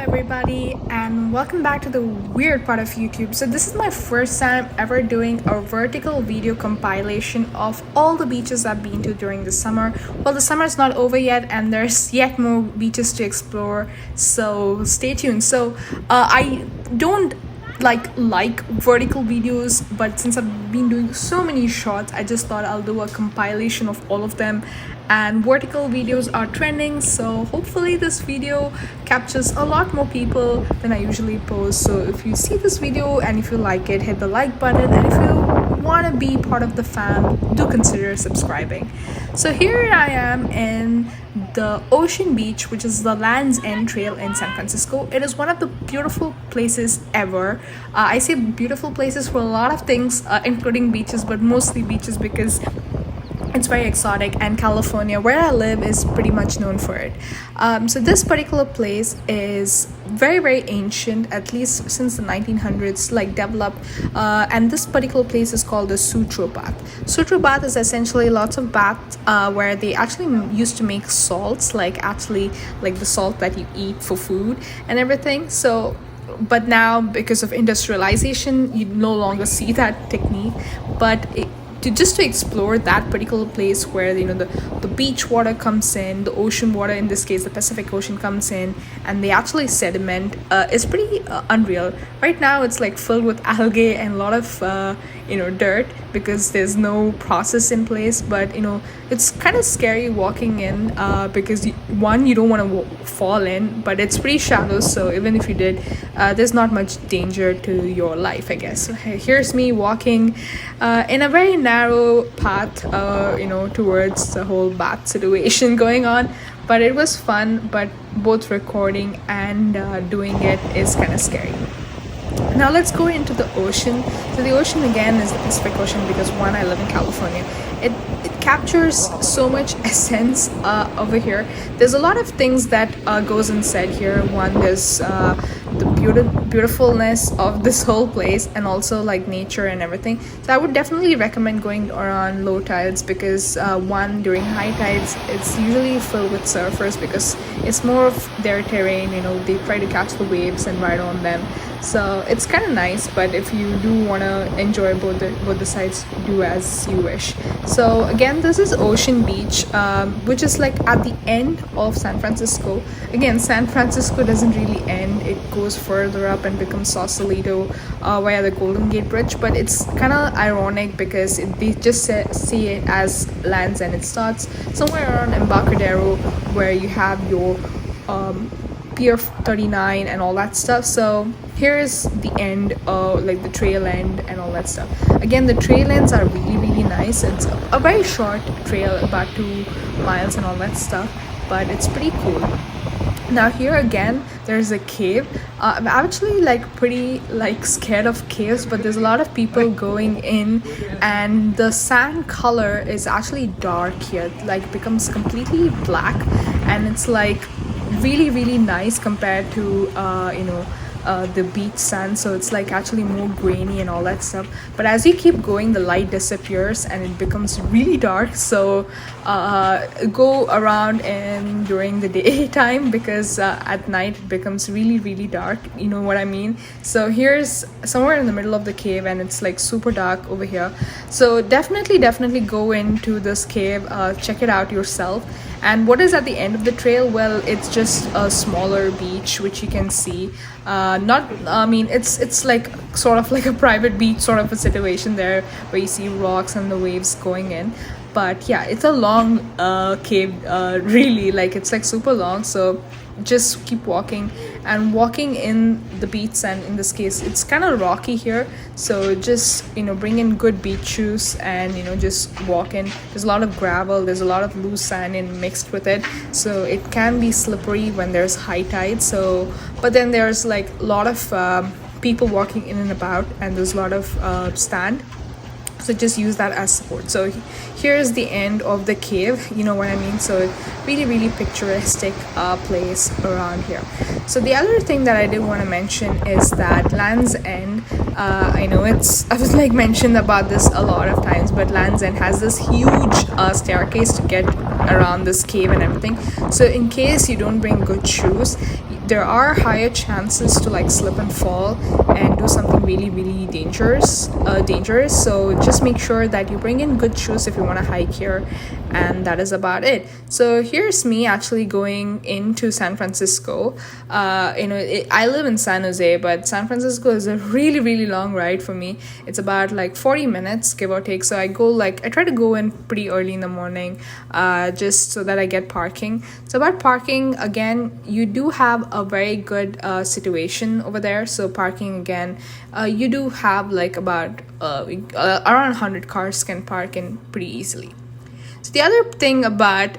everybody, and welcome back to the weird part of YouTube. So this is my first time ever doing a vertical video compilation of all the beaches I've been to during the summer. Well, the summer is not over yet and there's yet more beaches to explore, so stay tuned. I don't like vertical videos, but since I've been doing so many shots, I just thought I'll do a compilation of all of them. And vertical videos are trending, so hopefully this video captures a lot more people than I usually post. So if you see this video and if you like it, hit the like button, and if you want to be part of the fam, do consider subscribing. So here I am in the Ocean Beach, which is the Land's End Trail in San Francisco. It is one of the beautiful places ever. I say beautiful places for a lot of things, including beaches, but mostly beaches because it's very exotic, and California, where I live, is pretty much known for it. So this particular place is very ancient, at least since the 1900s, developed, and this particular place is called the Sutro Bath. Sutro Bath is essentially lots of baths where they actually used to make salts, like the salt that you eat for food and everything. But now, because of industrialization, you no longer see that technique, but just to explore that particular place where the beach water comes in, the ocean water, in this case the Pacific Ocean, comes in, and they actually sediment, is pretty unreal. Right now it's filled with algae and a lot of dirt because there's no process in place, but it's kind of scary walking in because you don't want to fall in, but it's pretty shallow, so even if you did, there's not much danger to your life, I guess. So here's me walking in a very narrow path towards the whole bath situation going on, but it was fun. But both recording and doing it is kind of scary. Now let's go into the ocean. So the ocean again is the Pacific Ocean because I live in California. It captures so much essence over here. There's a lot of things that goes unsaid here. One, there's the beautifulness of this whole place, and also nature and everything. So I would definitely recommend going around low tides because one, during high tides it's usually filled with surfers because it's more of their terrain. They try to catch the waves and ride on them, so it's kind of nice. But if you do want to enjoy both the sides, do as you wish. So again, this is Ocean Beach, which is at the end of San Francisco. Again, San Francisco doesn't really end, it goes further up and becomes Sausalito via the Golden Gate Bridge. But it's kind of ironic because they just see it as Land's End. It starts somewhere around Embarcadero, where you have your Pier 39 and all that stuff. So here's the end, the trail end and all that stuff. Again, the trail ends are really nice. It's a very short trail, about 2 miles and all that stuff, but it's pretty cool. Now here again, there's a cave. I'm actually pretty scared of caves, but there's a lot of people going in, and the sand color is actually dark here. It becomes completely black, and it's really nice compared to the beach sand. So it's actually more grainy and all that stuff. But as you keep going, the light disappears and it becomes really dark. So go around and during the daytime, because at night it becomes really dark, you know what I mean. So here's somewhere in the middle of the cave, and it's super dark over here. So definitely go into this cave, check it out yourself. And what is at the end of the trail? Well, it's just a smaller beach which you can see. It's sort of like a private beach sort of a situation there, where you see rocks and the waves going in. But yeah, it's a long cave, really, it's super long. So just keep walking in the beach sand. In this case, it's kind of rocky here, so just bring in good beach shoes and just walk in. There's a lot of gravel, there's a lot of loose sand mixed with it, so it can be slippery when there's high tide. So but then there's a lot of people walking in and about, and there's a lot of stand, so just use that as support. So here's the end of the cave, you know what I mean. So really picturesque place around here. So the other thing that I did want to mention is that Land's End, I know I've mentioned about this a lot of times, but Land's End has this huge staircase to get around this cave and everything. So in case you don't bring good shoes, there are higher chances to like slip and fall and do something really really dangerous. So just make sure that you bring in good shoes if you want to hike here, and that is about it. So here's me actually going into San Francisco. I live in San Jose, but San Francisco is a really really long ride for me. It's about like 40 minutes give or take. So I try to go in pretty early in the morning, just so that I get parking. So about parking, again, you do have a very good situation over there. So parking, again, you do have like about around 100 cars can park in pretty easily. So the other thing about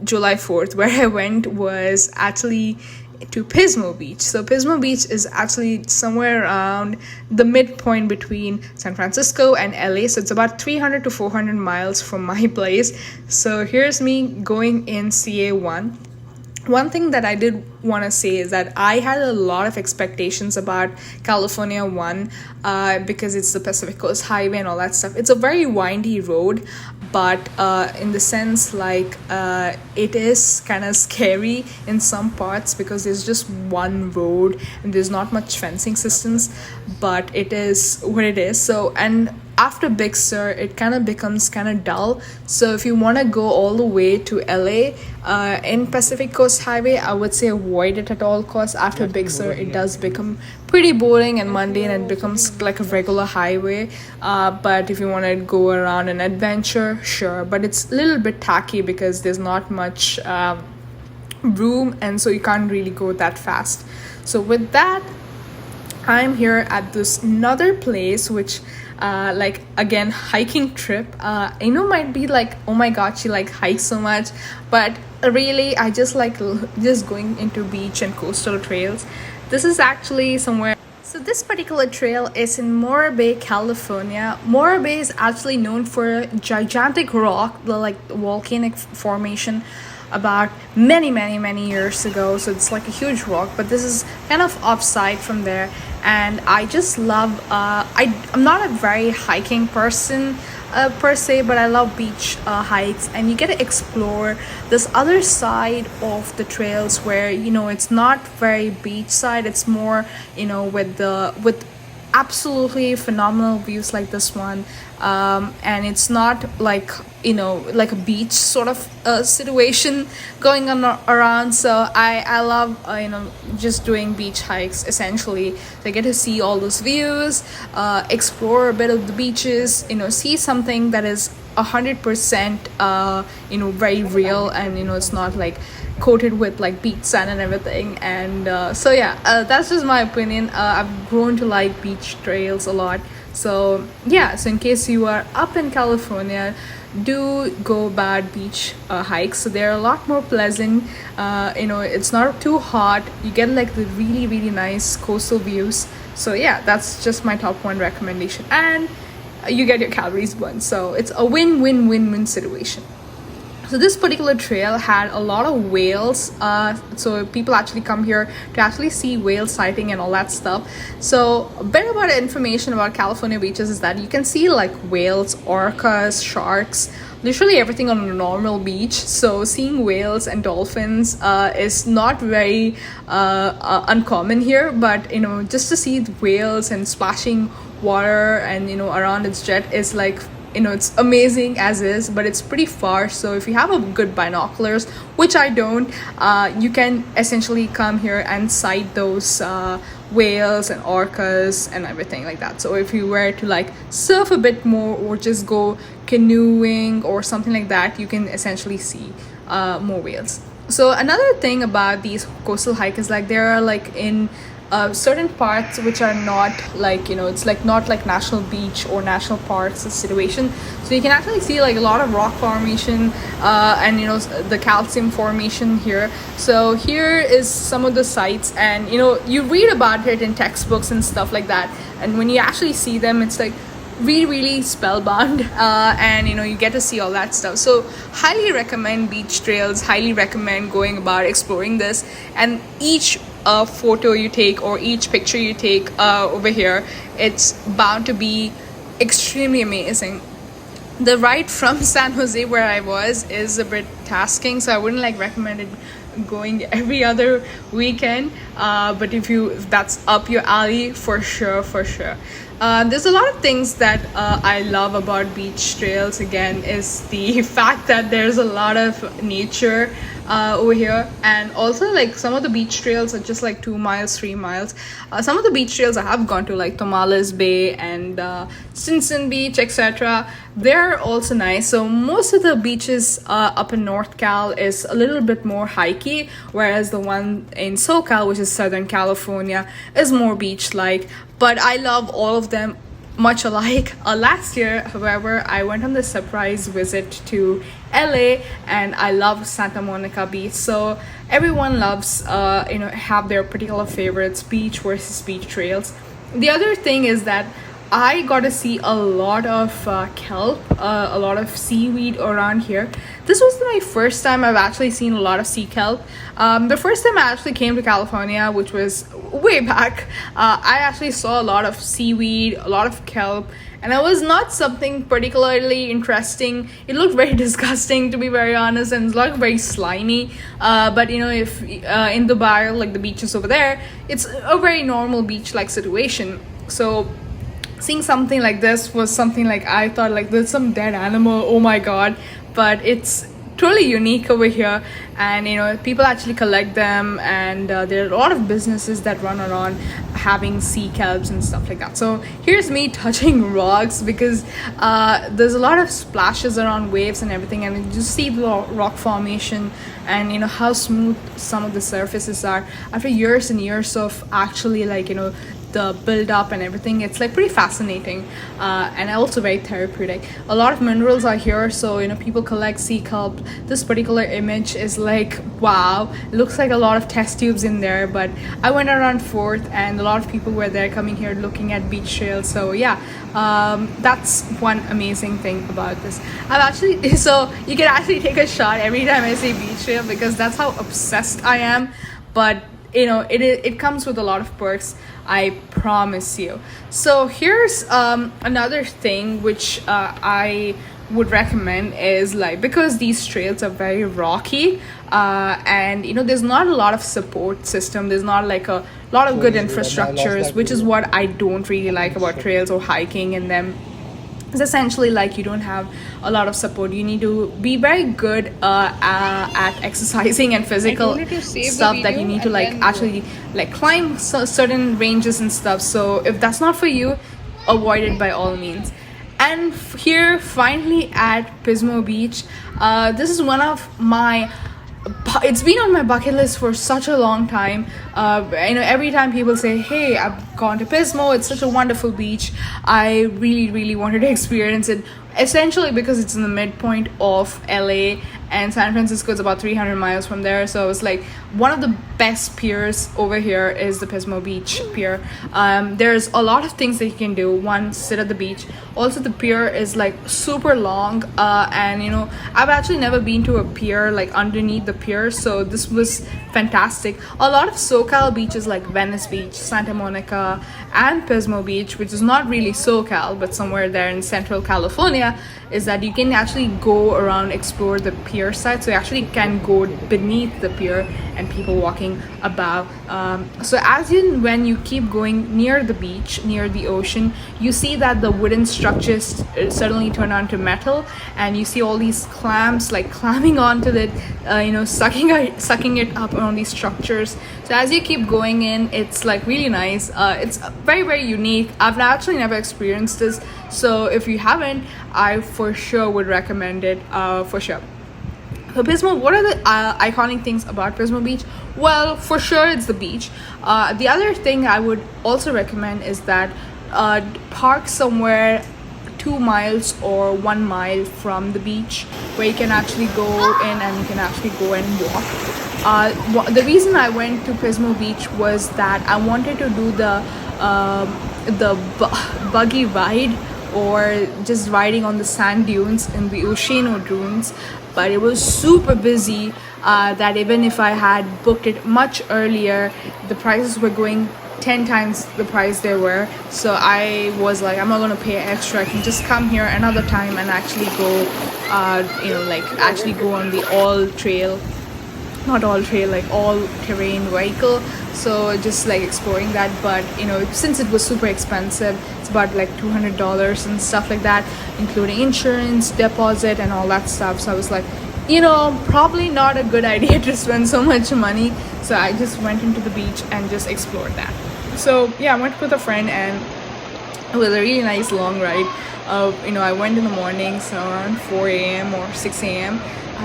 July 4th where I went was actually to Pismo Beach. So Pismo Beach is actually somewhere around the midpoint between San Francisco and LA. So it's about 300 to 400 miles from my place. So here's me going in CA1. One thing that I did want to say is that I had a lot of expectations about California 1 because it's the Pacific Coast Highway and all that stuff. It's a very windy road, but in the sense like it is kind of scary in some parts because there's just one road and there's not much fencing systems, but it is what it is. So, and after Big Sur, it kind of becomes kind of dull. So if you want to go all the way to LA in Pacific Coast Highway, I would say avoid it at all costs. After Big Sur, it does become pretty boring and mundane and becomes like a regular highway. But if you want to go around an adventure, sure. But it's a little bit tacky because there's not much room, and so you can't really go that fast. So with that, I'm here at this another place which like again hiking trip. Might be like, oh my god, she like hikes so much, but really I just like just going into beach and coastal trails. This is actually somewhere. So this particular trail is in Morro Bay, California. Morro Bay is actually known for a gigantic rock, the like volcanic formation about many years ago. So it's like a huge rock, but this is kind of offside from there. And I just love I'm not a very hiking person per se, but I love beach hikes, and you get to explore this other side of the trails where it's not very beach side. It's more with absolutely phenomenal views like this one, and it's not like like a beach sort of situation going on around. So I love just doing beach hikes essentially. So I get to see all those views, explore a bit of the beaches, see something that is 100% very real, and it's not like coated with like beach sand and everything. And so yeah, that's just my opinion. I've grown to like beach trails a lot. So yeah, so in case you are up in California, do go about beach hikes. So they're a lot more pleasant. It's not too hot. You get like the really really nice coastal views. So yeah, that's just my top one recommendation, and you get your calories burned. So it's a win-win-win-win situation. So this particular trail had a lot of whales, so people actually come here to actually see whale sighting and all that stuff. So a bit about information about California beaches is that you can see like whales, orcas, sharks, literally everything on a normal beach. So seeing whales and dolphins is not very uncommon here, but just to see the whales and splashing water and around its jet is like it's amazing as is, but it's pretty far. So if you have a good binoculars, which I don't, you can essentially come here and sight those whales and orcas and everything like that. So if you were to like surf a bit more or just go canoeing or something like that, you can essentially see more whales. So another thing about these coastal hikes is like there are like in certain parts which are not like it's like not like national beach or national parks situation. So you can actually see like a lot of rock formation and the calcium formation here. So here is some of the sites, and you read about it in textbooks and stuff like that, and when you actually see them, it's like really spellbound, and you get to see all that stuff. So highly recommend beach trails, highly recommend going about exploring this, and each photo you take or each picture you take over here, it's bound to be extremely amazing. The ride from San Jose where I was is a bit tasking, so I wouldn't like recommend it going every other weekend, but if that's up your alley, for sure, for sure. There's a lot of things that I love about beach trails. Again, is the fact that there's a lot of nature over here, and also like some of the beach trails are just like 2 miles, 3 miles. Some of the beach trails I have gone to, like Tomales Bay and Stinson Beach, etc., they're also nice. So most of the beaches up in North Cal is a little bit more hikey, whereas the one in SoCal, which is Southern California, is more beach like. But I love all of them much alike. Last year, however, I went on this surprise visit to LA, and I love Santa Monica Beach. So everyone loves have their particular favorites, beach versus beach trails. The other thing is that I got to see a lot of kelp, a lot of seaweed around here. This was my first time I've actually seen a lot of sea kelp. The first time I actually came to California, which was way back, I actually saw a lot of seaweed, a lot of kelp, and it was not something particularly interesting. It looked very disgusting, to be very honest, and it looked very slimy. But if in Dubai, like the beaches over there, it's a very normal beach-like situation. So seeing something like this was something like I thought like there's some dead animal, oh my god. But it's totally unique over here, and people actually collect them, and there are a lot of businesses that run around having sea kelps and stuff like that. So here's me touching rocks because there's a lot of splashes around waves and everything, and you just see the rock formation and how smooth some of the surfaces are after years and years of actually the build up and everything. It's like pretty fascinating, and also very therapeutic. A lot of minerals are here, so people collect sea kelp. This particular image is like, wow, it looks like a lot of test tubes in there. But I went around 4th, and a lot of people were there coming here looking at beach trails. So yeah, that's one amazing thing about this. I've actually so you can actually take a shot every time I say beach trail because that's how obsessed I am. But it comes with a lot of perks, I promise you. So here's another thing which I would recommend is like, because these trails are very rocky, and there's not a lot of support system, there's not like a lot of good infrastructures, which is what I don't really like about trails or hiking in them. It's essentially like you don't have a lot of support. You need to be very good at exercising and physical stuff that you need to actually climb certain ranges and stuff. So if that's not for you, avoid it by all means. And here finally at Pismo Beach, this is one of my it's been on my bucket list for such a long time. Every time people say, hey, I've gone to Pismo, it's such a wonderful beach, I really wanted to experience it, essentially because it's in the midpoint of LA, and San Francisco is about 300 miles from there. So it's like one of the best piers over here is the Pismo Beach Pier. There's a lot of things that you can do. One, sit at the beach. Also, the pier is like super long, and I've actually never been to a pier like underneath the pier, so this was fantastic. A lot of SoCal beaches like Venice Beach, Santa Monica, and Pismo Beach, which is not really SoCal but somewhere there in Central California, is that you can actually go around, explore the pier side. So you actually can go beneath the pier and people walking above. So when you keep going near the beach, near the ocean, you see that the wooden structures suddenly turn onto metal, and you see all these clams like climbing onto it, sucking it up on these structures. So as you keep going in, it's like really nice. It's very unique. I've actually never experienced this, so if you haven't, I for sure would recommend it, for sure. So Pismo, what are the iconic things about Pismo Beach? Well, for sure it's the beach. The other thing I would also recommend is that park somewhere 2 miles or 1 mile from the beach, where you can actually go in and you can actually go and walk. The reason I went to Pismo Beach was that I wanted to do the buggy ride, or just riding on the sand dunes in the Oceano dunes, but it was super busy, that even if I had booked it much earlier, the prices were going 10 times the price they were. So I was like, I'm not gonna pay extra, I can just come here another time and actually go actually go on the all trail not all trail, like all terrain vehicle, so just like exploring that. But since it was super expensive, it's about like $200 and stuff like that, including insurance, deposit, and all that stuff. So I was like, probably not a good idea to spend so much money. So I just went into the beach and just explored that. So yeah, I went with a friend, and it was a really nice long ride. I went in the morning, so around 4 a.m. or 6 a.m.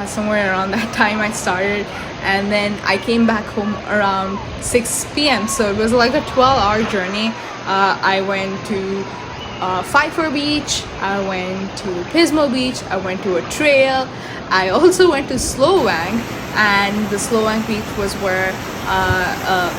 Somewhere around that time I started, and then I came back home around 6 p.m. So it was like a 12-hour journey. I went to Pier Beach, I went to Pismo Beach, I went to a trail, I also went to Slowang, and the Slowang beach was where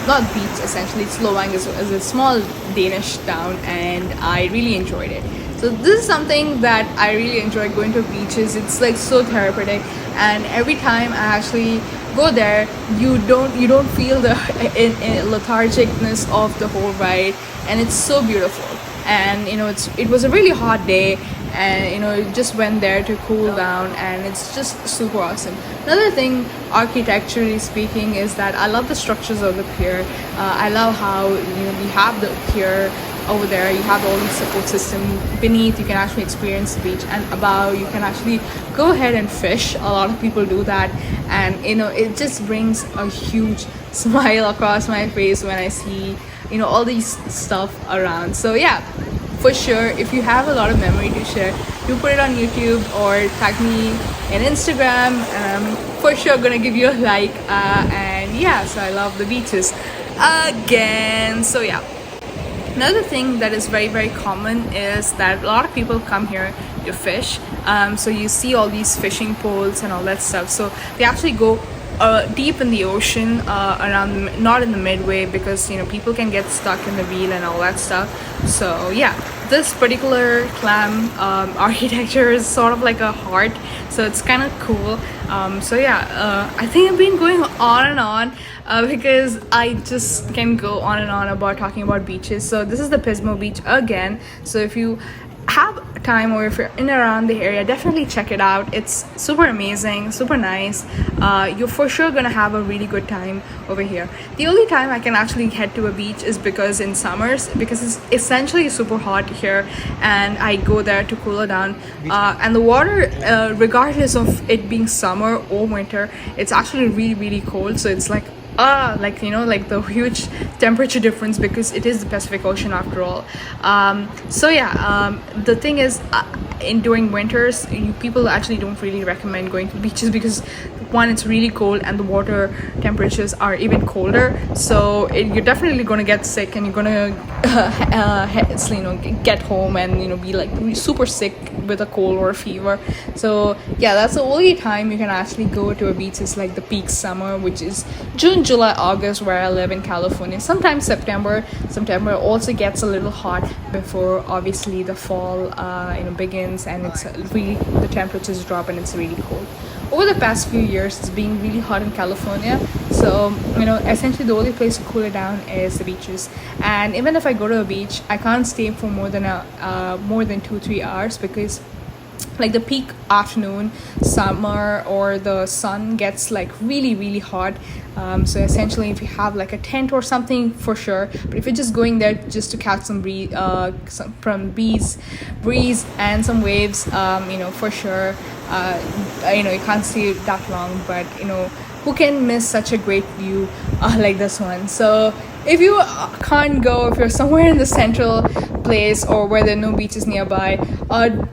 not beach, essentially Slowang is a small Danish town, and I really enjoyed it. So this is something that I really enjoy, going to beaches. It's like so therapeutic, and every time I actually go there, you don't feel the lethargicness of the whole ride, and it's so beautiful. And it was a really hot day, and just went there to cool down, and it's just super awesome. Another thing, architecturally speaking, is that I love the structures of the pier. I love how we have the pier over there, you have all these support system beneath. You can actually experience the beach, and above you can actually go ahead and fish. A lot of people do that, and it just brings a huge smile across my face when I see all these stuff around. So yeah, for sure, if you have a lot of memory to share, do put it on YouTube or tag me in Instagram, and I'm for sure gonna give you a like. And yeah, so I love the beaches again. So yeah, another thing that is very, very common is that a lot of people come here to fish. So you see all these fishing poles and all that stuff. So they actually go deep in the ocean, around, not in the midway, because people can get stuck in the wheel and all that stuff. So yeah, this particular clam architecture is sort of like a heart, so it's kind of cool. So yeah, I think I've been going on and on because I just can go on and on about talking about beaches. So this is the Pismo Beach again. So if you have time, or if you're in and around the area, definitely check it out. It's super amazing, super nice. You're for sure gonna have a really good time over here. The only time I can actually head to a beach is because in summers, because it's essentially super hot here, and I go there to cool it down. And the water, regardless of it being summer or winter, it's actually really, really cold. So it's like like the huge temperature difference, because it is the Pacific Ocean after all. So yeah, the thing is, during winters, people actually don't really recommend going to beaches, because one, it's really cold, and the water temperatures are even colder. So you're definitely going to get sick, and you're going to get home and be like super sick with a cold or a fever. So yeah, that's the only time you can actually go to a beach, is like the peak summer, which is June, July, August, where I live in California. Sometimes September also gets a little hot before obviously the fall begins, and it's really, the temperatures drop and it's really cold. Over the past few years, it's been really hot in California. So, essentially the only place to cool it down is the beaches. And even if I go to a beach, I can't stay for more than 2-3 hours, because like the peak afternoon summer, or the sun gets like really, really hot. So essentially, if you have like a tent or something, for sure. But if you're just going there just to catch some breeze and some waves, for sure, you can't stay that long. But who can miss such a great view like this one? So if you can't go, if you're somewhere in the central place or where there are no beaches nearby,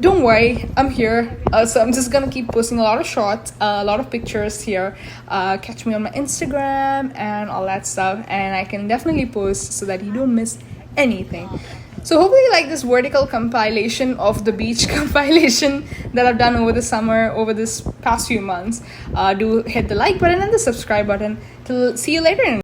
don't worry, I'm here. So I'm just gonna keep posting a lot of shots, a lot of pictures here. Catch me on my Instagram and all that stuff, and I can definitely post so that you don't miss anything. So hopefully you like this vertical compilation of the beach compilation that I've done over the summer, over this past few months. Do hit the like button and the subscribe button. See you later.